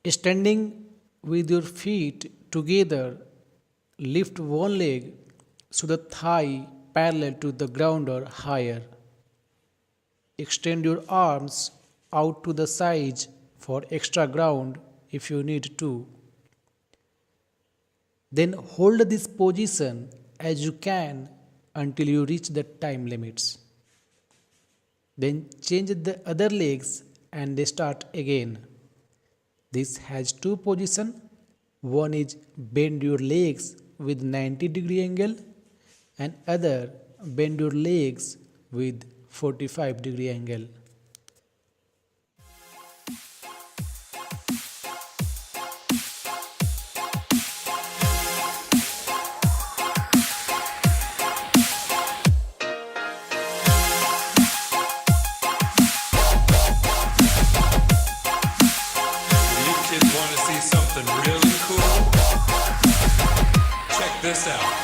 Standing with your feet together, lift one leg so the thigh parallel to the ground or higher. Extend your arms out to the sides for extra ground if you need to. Then hold this position as you can until you reach the time limits. Then change the other legs and start again. This has two positions. One is bend your legs with 90-degree angle and other bend your legs with 45-degree angle. You kids want to see something really cool? Check this out.